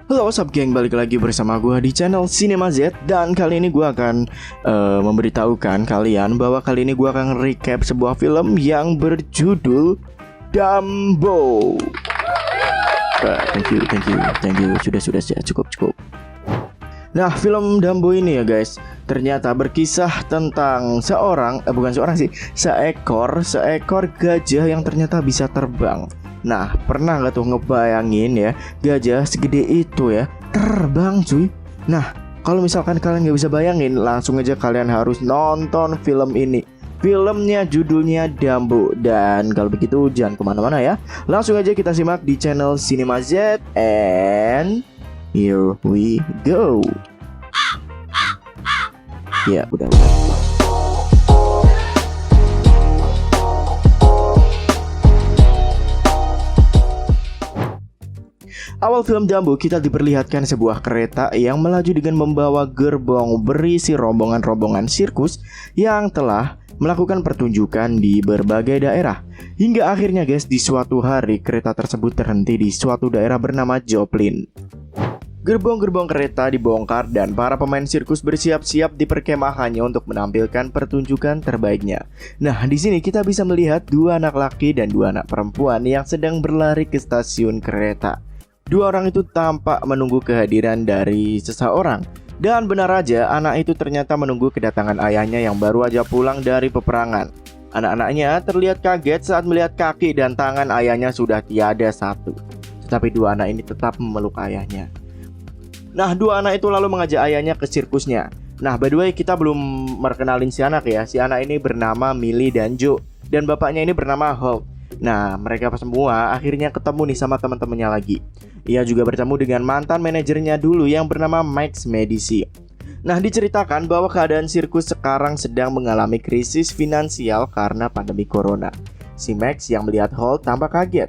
Halo, what's up geng, balik lagi bersama gue di channel Cinema Z. Dan kali ini gue akan memberitahukan kalian bahwa kali ini gue akan recap sebuah film yang berjudul Dumbo. Thank you. Sudah, cukup. Nah, film Dumbo ini ya guys, ternyata berkisah tentang seekor gajah yang ternyata bisa terbang. Nah, pernah gak tuh ngebayangin ya, gajah segede itu ya terbang cuy. Nah, kalau misalkan kalian gak bisa bayangin, langsung aja kalian harus nonton film ini. Filmnya judulnya Dumbo. Dan kalau begitu jangan kemana-mana ya, langsung aja kita simak di channel Cinema Z. And here we go. Ya udah. Awal film Dumbo kita diperlihatkan sebuah kereta yang melaju dengan membawa gerbong berisi rombongan-rombongan sirkus yang telah melakukan pertunjukan di berbagai daerah. Hingga akhirnya guys, di suatu hari kereta tersebut terhenti di suatu daerah bernama Joplin. Gerbong-gerbong kereta dibongkar dan para pemain sirkus bersiap-siap di perkemahannya untuk menampilkan pertunjukan terbaiknya. Nah, di sini kita bisa melihat dua anak laki dan dua anak perempuan yang sedang berlari ke stasiun kereta. Dua orang itu tampak menunggu kehadiran dari seseorang. Dan benar aja, anak itu ternyata menunggu kedatangan ayahnya yang baru aja pulang dari peperangan. Anak-anaknya terlihat kaget saat melihat kaki dan tangan ayahnya sudah tiada satu. Tetapi dua anak ini tetap memeluk ayahnya. Nah, dua anak itu lalu mengajak ayahnya ke sirkusnya. Nah, by the way, kita belum merkenalin si anak ya. Si anak ini bernama Millie dan Joe, dan bapaknya ini bernama Holt. Nah, mereka semua akhirnya ketemu nih sama teman-temannya lagi. Ia juga bertemu dengan mantan manajernya dulu yang bernama Max Medici. Nah, diceritakan bahwa keadaan sirkus sekarang sedang mengalami krisis finansial karena pandemi corona. Si Max yang melihat Holt tampak kaget.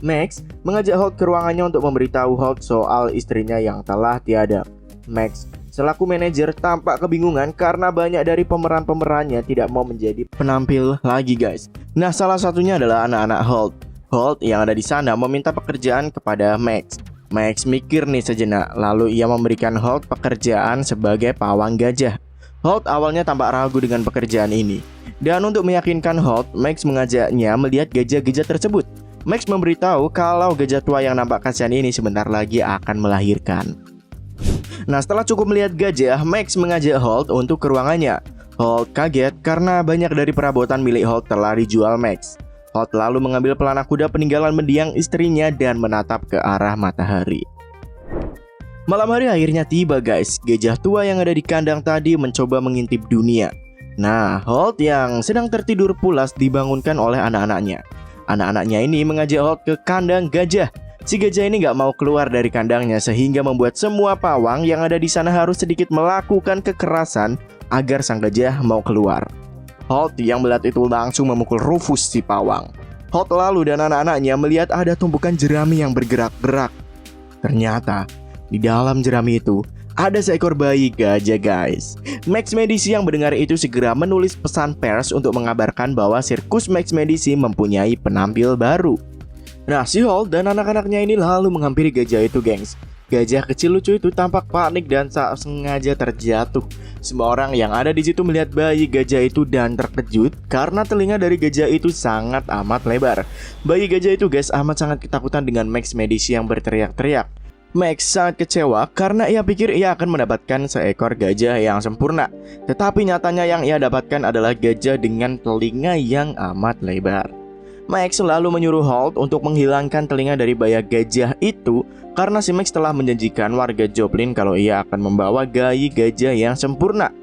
Max mengajak Holt ke ruangannya untuk memberitahu Holt soal istrinya yang telah tiada. Max selaku manajer tampak kebingungan karena banyak dari pemeran-pemerannya tidak mau menjadi penampil lagi guys. Nah, salah satunya adalah anak-anak Holt. Holt yang ada di sana meminta pekerjaan kepada Max. Max mikir nih sejenak, lalu ia memberikan Holt pekerjaan sebagai pawang gajah. Holt awalnya tampak ragu dengan pekerjaan ini. Dan untuk meyakinkan Holt, Max mengajaknya melihat gajah-gajah tersebut. Max memberitahu kalau gajah tua yang nampak kasihan ini sebentar lagi akan melahirkan. Nah, setelah cukup melihat gajah, Max mengajak Holt untuk ke ruangannya. Holt kaget karena banyak dari perabotan milik Holt telah dijual Max. Holt lalu mengambil pelana kuda peninggalan mendiang istrinya dan menatap ke arah matahari. Malam hari akhirnya tiba guys. Gajah tua yang ada di kandang tadi mencoba mengintip dunia. Nah, Holt yang sedang tertidur pulas dibangunkan oleh anak-anaknya. Anak-anaknya ini mengajak Holt ke kandang gajah. Si gajah ini gak mau keluar dari kandangnya sehingga membuat semua pawang yang ada di sana harus sedikit melakukan kekerasan agar sang gajah mau keluar. Holt yang melihat itu langsung memukul Rufus si pawang. Holt lalu dan anak-anaknya melihat ada tumpukan jerami yang bergerak-gerak. Ternyata di dalam jerami itu ada seekor bayi gajah guys. Max Medici yang mendengar itu segera menulis pesan pers untuk mengabarkan bahwa sirkus Max Medici mempunyai penampil baru. Nah, si Holt dan anak-anaknya ini lalu menghampiri gajah itu gengs. Gajah kecil lucu itu tampak panik dan tak sengaja terjatuh. Semua orang yang ada di situ melihat bayi gajah itu dan terkejut karena telinga dari gajah itu sangat amat lebar. Bayi gajah itu guys amat sangat ketakutan dengan Max Medici yang berteriak-teriak. Max sangat kecewa karena ia pikir ia akan mendapatkan seekor gajah yang sempurna. Tetapi nyatanya yang ia dapatkan adalah gajah dengan telinga yang amat lebar. Max selalu menyuruh Holt untuk menghilangkan telinga dari bayi gajah itu karena si Max telah menjanjikan warga Joplin kalau ia akan membawa bayi gajah yang sempurna.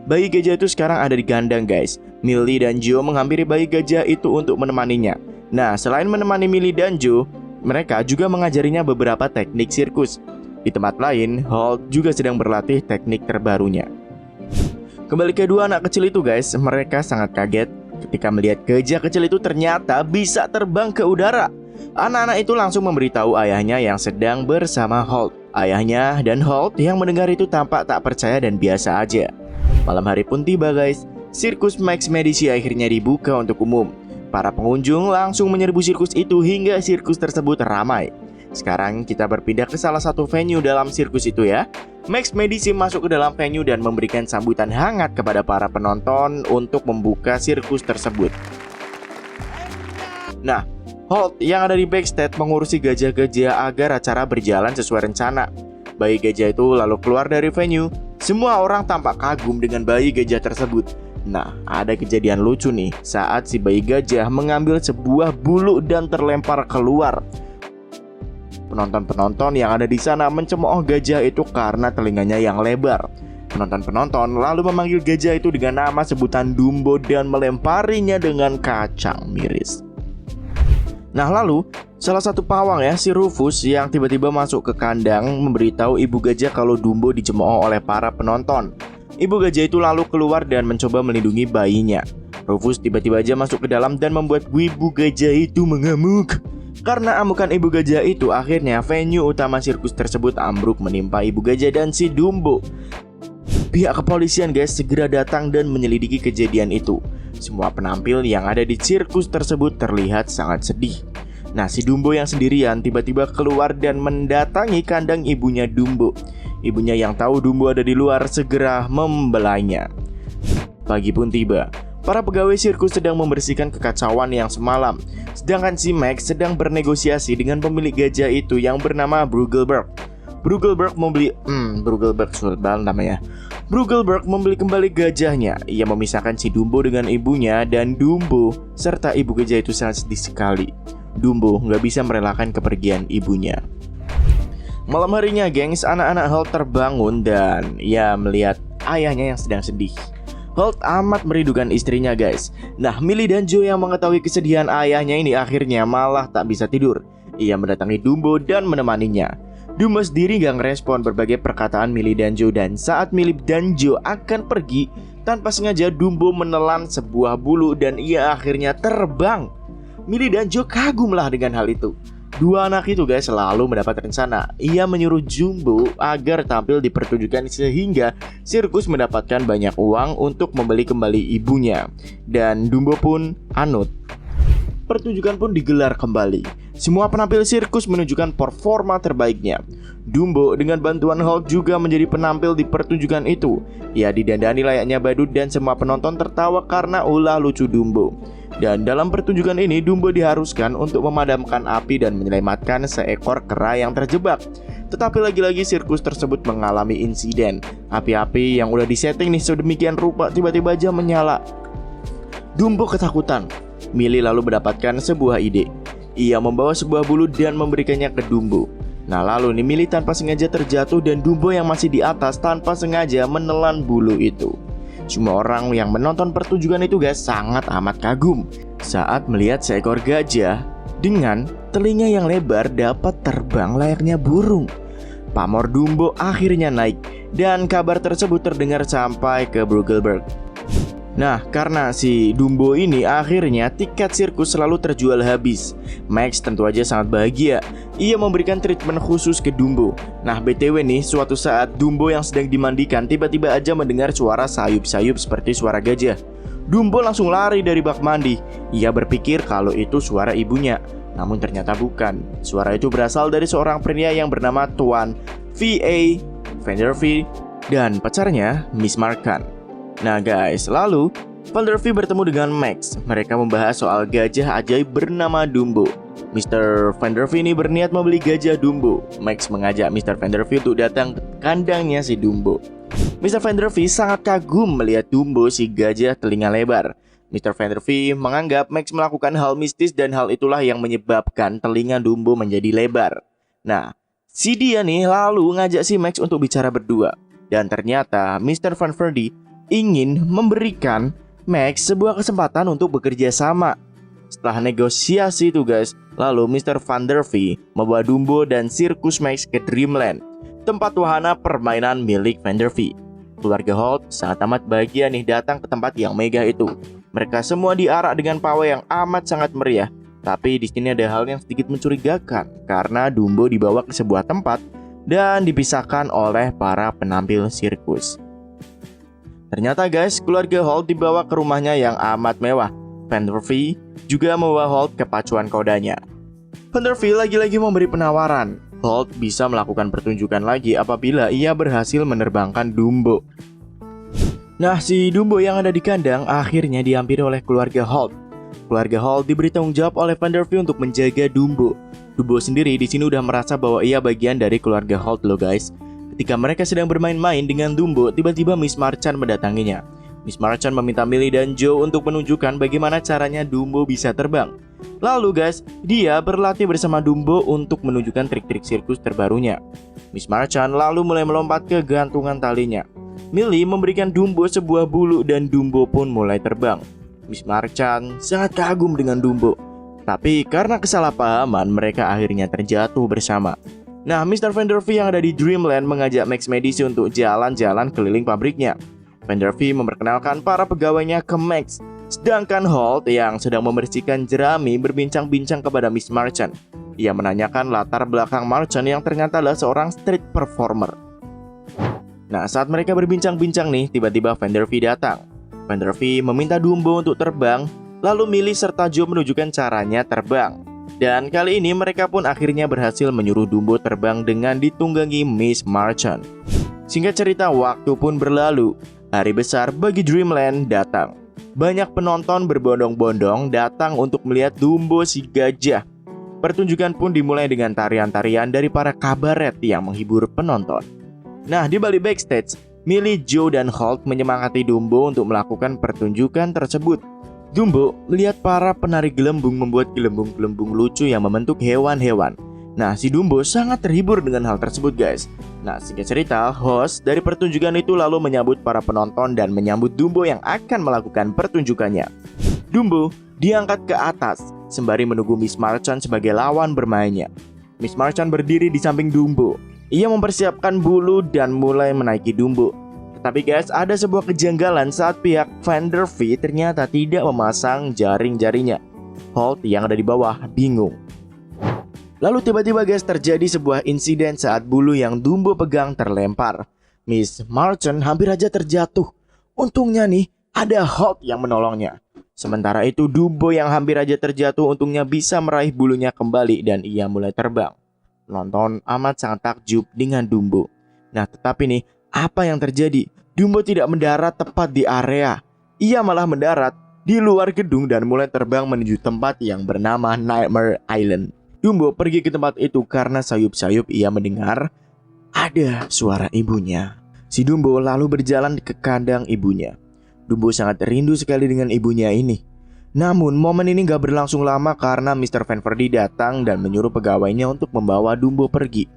Bayi gajah itu sekarang ada di kandang guys. Millie dan Joe menghampiri bayi gajah itu untuk menemaninya. Nah, selain menemani Millie dan Joe, mereka juga mengajarinya beberapa teknik sirkus. Di tempat lain, Holt juga sedang berlatih teknik terbarunya. Kembali ke dua anak kecil itu guys, mereka sangat kaget ketika melihat gajah kecil itu ternyata bisa terbang ke udara. Anak-anak itu langsung memberitahu ayahnya yang sedang bersama Holt. Ayahnya dan Holt yang mendengar itu tampak tak percaya dan biasa aja. Malam hari pun tiba guys. Sirkus Max Medici akhirnya dibuka untuk umum. Para pengunjung langsung menyerbu sirkus itu hingga sirkus tersebut ramai. Sekarang kita berpindah ke salah satu venue dalam sirkus itu ya. Max Medici masuk ke dalam venue dan memberikan sambutan hangat kepada para penonton untuk membuka sirkus tersebut. Nah, Holt yang ada di backstage mengurusi gajah-gajah agar acara berjalan sesuai rencana. Bayi gajah itu lalu keluar dari venue. Semua orang tampak kagum dengan bayi gajah tersebut. Nah, ada kejadian lucu nih saat si bayi gajah mengambil sebuah bulu dan terlempar keluar. Penonton-penonton yang ada di sana mencemooh gajah itu karena telinganya yang lebar. Penonton-penonton lalu memanggil gajah itu dengan nama sebutan Dumbo dan melemparinya dengan kacang miris. Nah lalu, salah satu pawang ya, si Rufus yang tiba-tiba masuk ke kandang memberitahu ibu gajah kalau Dumbo dicemooh oleh para penonton. Ibu gajah itu lalu keluar dan mencoba melindungi bayinya. Rufus tiba-tiba aja masuk ke dalam dan membuat ibu gajah itu mengamuk. Karena amukan ibu gajah itu, akhirnya venue utama sirkus tersebut ambruk menimpa ibu gajah dan si Dumbo. Pihak kepolisian guys segera datang dan menyelidiki kejadian itu. Semua penampil yang ada di sirkus tersebut terlihat sangat sedih. Nah, si Dumbo yang sendirian tiba-tiba keluar dan mendatangi kandang ibunya Dumbo. Ibunya yang tahu Dumbo ada di luar segera membelainya. Pagi pun tiba. Para pegawai sirkus sedang membersihkan kekacauan yang semalam. Sedangkan si Max sedang bernegosiasi dengan pemilik gajah itu yang bernama Brugelberg. Brugelberg membeli kembali gajahnya. Ia memisahkan si Dumbo dengan ibunya dan Dumbo serta ibu gajah itu sangat sedih sekali. Dumbo nggak bisa merelakan kepergian ibunya. Malam harinya gengs, anak-anak Holt terbangun dan ia melihat ayahnya yang sedang sedih. Holt amat merindukan istrinya guys. Nah, Millie dan Joe yang mengetahui kesedihan ayahnya ini akhirnya malah tak bisa tidur. Ia mendatangi Dumbo dan menemaninya. Dumbo sendiri gak ngerespon berbagai perkataan Millie dan Joe. Dan saat Millie dan Joe akan pergi, tanpa sengaja Dumbo menelan sebuah bulu dan ia akhirnya terbang. Millie dan Joe kagumlah dengan hal itu. Dua anak itu guys selalu mendapat rencana. Ia menyuruh Dumbo agar tampil di pertunjukan sehingga sirkus mendapatkan banyak uang untuk membeli kembali ibunya. Dan Dumbo pun anut. Pertunjukan pun digelar kembali. Semua penampil sirkus menunjukkan performa terbaiknya. Dumbo dengan bantuan Holt juga menjadi penampil di pertunjukan itu. Ia didandani layaknya badut dan semua penonton tertawa karena ulah lucu Dumbo. Dan dalam pertunjukan ini Dumbo diharuskan untuk memadamkan api dan menyelamatkan seekor kera yang terjebak. Tetapi lagi-lagi sirkus tersebut mengalami insiden. Api-api yang udah disetting nih sedemikian rupa tiba-tiba aja menyala. Dumbo ketakutan. Millie lalu mendapatkan sebuah ide. Ia membawa sebuah bulu dan memberikannya ke Dumbo. Nah lalu nih Millie tanpa sengaja terjatuh dan Dumbo yang masih di atas tanpa sengaja menelan bulu itu. Semua orang yang menonton pertunjukan itu guys sangat amat kagum saat melihat seekor gajah dengan telinga yang lebar dapat terbang layaknya burung. Pamor Dumbo akhirnya naik dan kabar tersebut terdengar sampai ke Brugelberg. Nah, karena si Dumbo ini akhirnya tiket sirkus selalu terjual habis. Max tentu aja sangat bahagia. Ia memberikan treatment khusus ke Dumbo. Nah, BTW nih, suatu saat Dumbo yang sedang dimandikan tiba-tiba aja mendengar suara sayup-sayup seperti suara gajah. Dumbo langsung lari dari bak mandi. Ia berpikir kalau itu suara ibunya. Namun ternyata bukan. Suara itu berasal dari seorang pria yang bernama Tuan V.A. Vandervee dan pacarnya Miss Markan. Nah guys, lalu Vandervee bertemu dengan Max. Mereka membahas soal gajah ajaib bernama Dumbo. Mr. Vandervee ini berniat membeli gajah Dumbo. Max mengajak Mr. Vandervee untuk datang ke kandangnya si Dumbo. Mr. Vandervee sangat kagum melihat Dumbo si gajah telinga lebar. Mr. Vandervee menganggap Max melakukan hal mistis dan hal itulah yang menyebabkan telinga Dumbo menjadi lebar. Nah, si dia nih lalu ngajak si Max untuk bicara berdua. Dan ternyata Mr. Vandervee ingin memberikan Max sebuah kesempatan untuk bekerja sama. Setelah negosiasi itu guys, lalu Mr. Vandervee membawa Dumbo dan sirkus Max ke Dreamland, tempat wahana permainan milik Vandervee. Keluarga Holt sangat amat bahagia nih datang ke tempat yang megah itu. Mereka semua diarak dengan pawai yang amat sangat meriah. Tapi di sini ada hal yang sedikit mencurigakan karena Dumbo dibawa ke sebuah tempat dan dipisahkan oleh para penampil sirkus. Ternyata guys, keluarga Holt dibawa ke rumahnya yang amat mewah. Vandervee juga membawa Holt ke pacuan kodanya. Vanderveer lagi-lagi memberi penawaran. Holt bisa melakukan pertunjukan lagi apabila ia berhasil menerbangkan Dumbo. Nah, si Dumbo yang ada di kandang akhirnya dihampiri oleh keluarga Holt. Keluarga Holt diberi tanggung jawab oleh Vanderveer untuk menjaga Dumbo. Dumbo sendiri di sini udah merasa bahwa ia bagian dari keluarga Holt loh guys. Ketika mereka sedang bermain-main dengan Dumbo, tiba-tiba Miss Marchand mendatanginya. Miss Marchand meminta Millie dan Joe untuk menunjukkan bagaimana caranya Dumbo bisa terbang. Lalu guys, dia berlatih bersama Dumbo untuk menunjukkan trik-trik sirkus terbarunya. Miss Marchand lalu mulai melompat ke gantungan talinya. Millie memberikan Dumbo sebuah bulu dan Dumbo pun mulai terbang. Miss Marchand sangat kagum dengan Dumbo. Tapi karena kesalahpahaman, mereka akhirnya terjatuh bersama. Nah, Mr. Vanderveer yang ada di Dreamland mengajak Max Medici untuk jalan-jalan keliling pabriknya. Vanderveer memperkenalkan para pegawainya ke Max. Sedangkan Holt yang sedang membersihkan jerami berbincang-bincang kepada Miss Marchand. Ia menanyakan latar belakang Marchand yang ternyata adalah seorang street performer. Nah, saat mereka berbincang-bincang nih, tiba-tiba Vanderveer datang. Vanderveer meminta Dumbo untuk terbang, lalu Millie serta Joe menunjukkan caranya terbang. Dan kali ini mereka pun akhirnya berhasil menyuruh Dumbo terbang dengan ditunggangi Miss Marchand. Singkat cerita, waktu pun berlalu. Hari besar bagi Dreamland datang. Banyak penonton berbondong-bondong datang untuk melihat Dumbo si gajah. Pertunjukan pun dimulai dengan tarian-tarian dari para kabaret yang menghibur penonton. Nah, di balik backstage, Millie, Joe, dan Holt menyemangati Dumbo untuk melakukan pertunjukan tersebut. Dumbo melihat para penari gelembung membuat gelembung-gelembung lucu yang membentuk hewan-hewan. Nah, si Dumbo sangat terhibur dengan hal tersebut guys. Nah, singkat cerita, host dari pertunjukan itu lalu menyambut para penonton dan menyambut Dumbo yang akan melakukan pertunjukannya. Dumbo diangkat ke atas sembari menunggu Miss Marchand sebagai lawan bermainnya. Miss Marchand berdiri di samping Dumbo. Ia mempersiapkan bulu dan mulai menaiki Dumbo. Tetapi guys, ada sebuah kejanggalan saat pihak Vanderveer ternyata tidak memasang jaring-jaringnya. Holt yang ada di bawah bingung. Lalu tiba-tiba guys, terjadi sebuah insiden saat bulu yang Dumbo pegang terlempar. Miss Marchand hampir aja terjatuh. Untungnya nih, ada Holt yang menolongnya. Sementara itu Dumbo yang hampir aja terjatuh untungnya bisa meraih bulunya kembali dan ia mulai terbang. Penonton amat sangat takjub dengan Dumbo. Nah, tetapi nih, apa yang terjadi? Dumbo tidak mendarat tepat di area. Ia malah mendarat di luar gedung dan mulai terbang menuju tempat yang bernama Nightmare Island. Dumbo pergi ke tempat itu karena sayup-sayup ia mendengar ada suara ibunya. Si Dumbo lalu berjalan ke kandang ibunya. Dumbo sangat rindu sekali dengan ibunya ini. Namun momen ini gak berlangsung lama karena Mr. Vanderveer datang dan menyuruh pegawainya untuk membawa Dumbo pergi.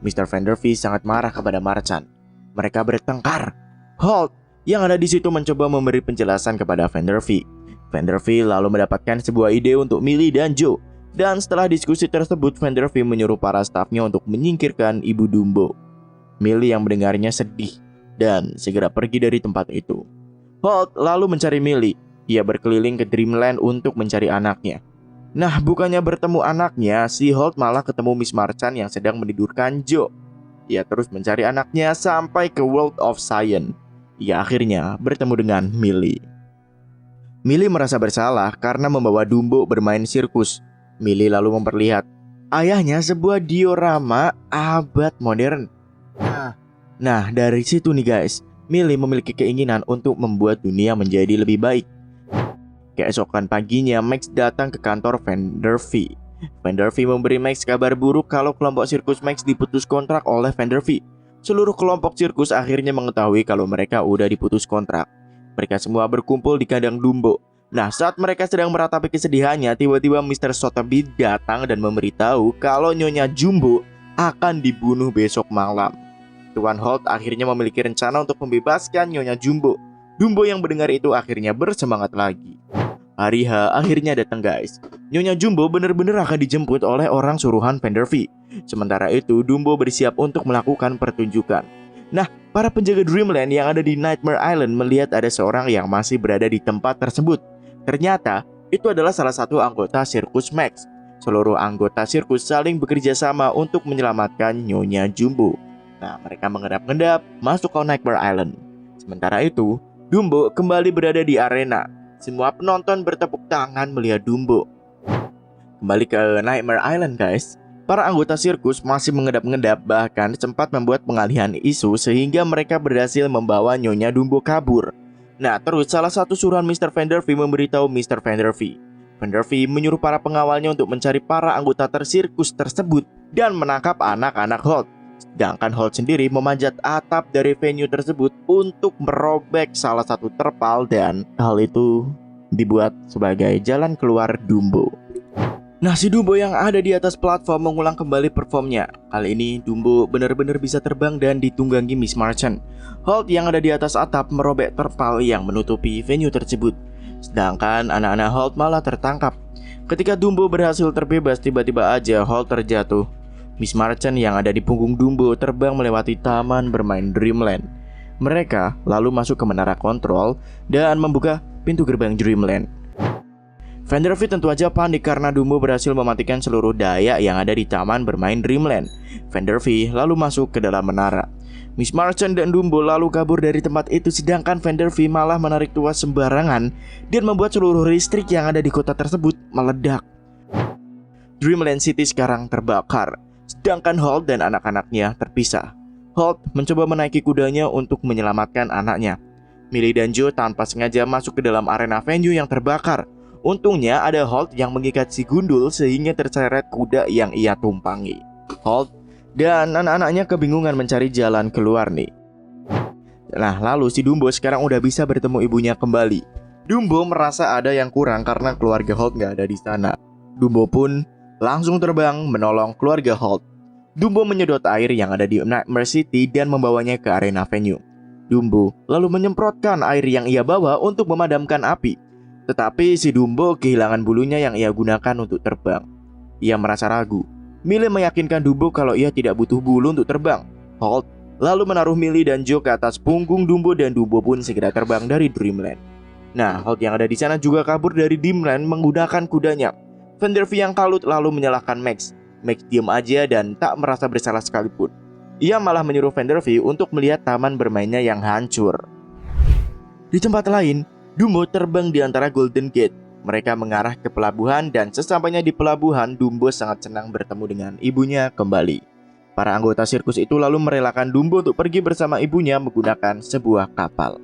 Mr. Vanderveer sangat marah kepada Marchand. Mereka bertengkar. Holt yang ada di situ mencoba memberi penjelasan kepada Vanderveer. Vanderveer lalu mendapatkan sebuah ide untuk Millie dan Joe. Dan setelah diskusi tersebut, Vanderveer menyuruh para stafnya untuk menyingkirkan ibu Dumbo. Millie yang mendengarnya sedih dan segera pergi dari tempat itu. Holt lalu mencari Millie. Ia berkeliling ke Dreamland untuk mencari anaknya. Nah, bukannya bertemu anaknya, si Holt malah ketemu Miss Marchand yang sedang menidurkan Joe. Ia terus mencari anaknya sampai ke World of Science. Ia akhirnya bertemu dengan Millie. Millie merasa bersalah karena membawa Dumbo bermain sirkus. Millie lalu memperlihat ayahnya sebuah diorama abad modern. Nah, dari situ nih guys, Millie memiliki keinginan untuk membuat dunia menjadi lebih baik. Keesokan paginya, Max datang ke kantor Vanderveer. Vanderveer memberi Max kabar buruk kalau kelompok sirkus Max diputus kontrak oleh Vanderveer. Seluruh kelompok sirkus akhirnya mengetahui kalau mereka udah diputus kontrak. Mereka semua berkumpul di kandang Dumbo. Nah, saat mereka sedang meratapi kesedihannya, tiba-tiba Mr. Sotheby datang dan memberitahu kalau Nyonya Jumbo akan dibunuh besok malam. Tuan Holt akhirnya memiliki rencana untuk membebaskan Nyonya Jumbo. Dumbo yang mendengar itu akhirnya bersemangat lagi. Hari H akhirnya datang guys. Nyonya Jumbo benar-benar akan dijemput oleh orang suruhan Vanderveer. Sementara itu Dumbo bersiap untuk melakukan pertunjukan. Nah, para penjaga Dreamland yang ada di Nightmare Island melihat ada seorang yang masih berada di tempat tersebut. Ternyata itu adalah salah satu anggota sirkus Max. Seluruh anggota sirkus saling bekerja sama untuk menyelamatkan Nyonya Jumbo. Nah, mereka mengendap-endap masuk ke Nightmare Island. Sementara itu Dumbo kembali berada di arena. Semua penonton bertepuk tangan melihat Dumbo. Kembali ke Nightmare Island guys. Para anggota sirkus masih mengedap-ngedap, bahkan sempat membuat pengalihan isu sehingga mereka berhasil membawa Nyonya Dumbo kabur. Nah terus salah satu suruhan Mr. Vanderfee memberitahu Mr. Vanderfee. Vanderfee menyuruh para pengawalnya untuk mencari para anggota sirkus tersebut dan menangkap anak-anak Holt. Sedangkan Holt sendiri memanjat atap dari venue tersebut untuk merobek salah satu terpal dan hal itu dibuat sebagai jalan keluar Dumbo. Nah si Dumbo yang ada di atas platform mengulang kembali performnya. Kali ini Dumbo benar-benar bisa terbang dan ditunggangi Miss Marchen. Holt yang ada di atas atap merobek terpal yang menutupi venue tersebut. Sedangkan anak-anak Holt malah tertangkap. Ketika Dumbo berhasil terbebas, tiba-tiba aja Holt terjatuh. Miss Marchen yang ada di punggung Dumbo terbang melewati taman bermain Dreamland. Mereka lalu masuk ke menara kontrol dan membuka pintu gerbang Dreamland. Vanderfee tentu aja panik karena Dumbo berhasil mematikan seluruh daya yang ada di taman bermain Dreamland. Vanderfee lalu masuk ke dalam menara. Miss Marchen dan Dumbo lalu kabur dari tempat itu, sedangkan Vanderfee malah menarik tuas sembarangan dan membuat seluruh listrik yang ada di kota tersebut meledak. Dreamland City sekarang terbakar, sedangkan Holt dan anak-anaknya terpisah. Holt mencoba menaiki kudanya untuk menyelamatkan anaknya. Millie dan Joe tanpa sengaja masuk ke dalam arena venue yang terbakar. Untungnya ada Holt yang mengikat si gundul sehingga terseret kuda yang ia tumpangi. Holt dan anak-anaknya kebingungan mencari jalan keluar nih. Nah lalu si Dumbo sekarang udah bisa bertemu ibunya kembali. Dumbo merasa ada yang kurang karena keluarga Holt gak ada di sana. Dumbo pun langsung terbang menolong keluarga Holt. Dumbo menyedot air yang ada di Nightmare City dan membawanya ke arena venue. Dumbo lalu menyemprotkan air yang ia bawa untuk memadamkan api. Tetapi si Dumbo kehilangan bulunya yang ia gunakan untuk terbang. Ia merasa ragu. Millie meyakinkan Dumbo kalau ia tidak butuh bulu untuk terbang. Holt lalu menaruh Millie dan Joe ke atas punggung Dumbo dan Dumbo pun segera terbang dari Dreamland. Nah, Holt yang ada di sana juga kabur dari Dreamland menggunakan kudanya. Vanderfee yang kalut lalu menyalahkan Max. Max diam aja dan tak merasa bersalah sekalipun. Ia malah menyuruh Vanderfee untuk melihat taman bermainnya yang hancur. Di tempat lain, Dumbo terbang di antara Golden Gate. Mereka mengarah ke pelabuhan dan sesampainya di pelabuhan, Dumbo sangat senang bertemu dengan ibunya kembali. Para anggota sirkus itu lalu merelakan Dumbo untuk pergi bersama ibunya menggunakan sebuah kapal.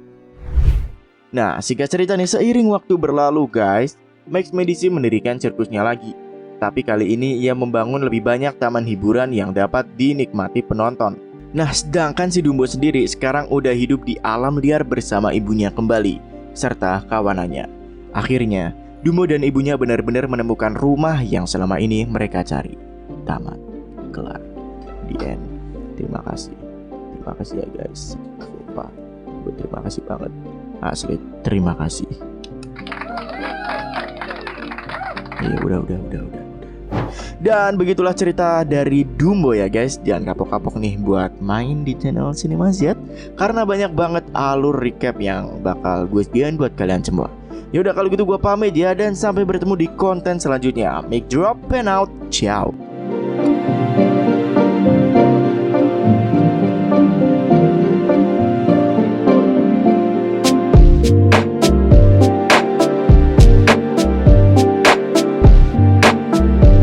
Nah, singkat cerita nih, seiring waktu berlalu guys, Max Medici mendirikan sirkusnya lagi. Tapi kali ini ia membangun lebih banyak taman hiburan yang dapat dinikmati penonton. Nah, sedangkan si Dumbo sendiri sekarang udah hidup di alam liar bersama ibunya kembali serta kawanannya. Akhirnya, Dumbo dan ibunya benar-benar menemukan rumah yang selama ini mereka cari. Tamat. Kelar. The end. Terima kasih. Terima kasih ya guys. Sumpah, gue terima kasih banget. Asli, terima kasih. Ya udah. Dan begitulah cerita dari Dumbo ya guys. Jangan kapok-kapok nih buat main di channel Cinemasiat, karena banyak banget alur recap yang bakal gue sediain buat kalian semua. Yaudah kalau gitu gue pamit ya, dan sampai bertemu di konten selanjutnya. Mic drop and out. Ciao.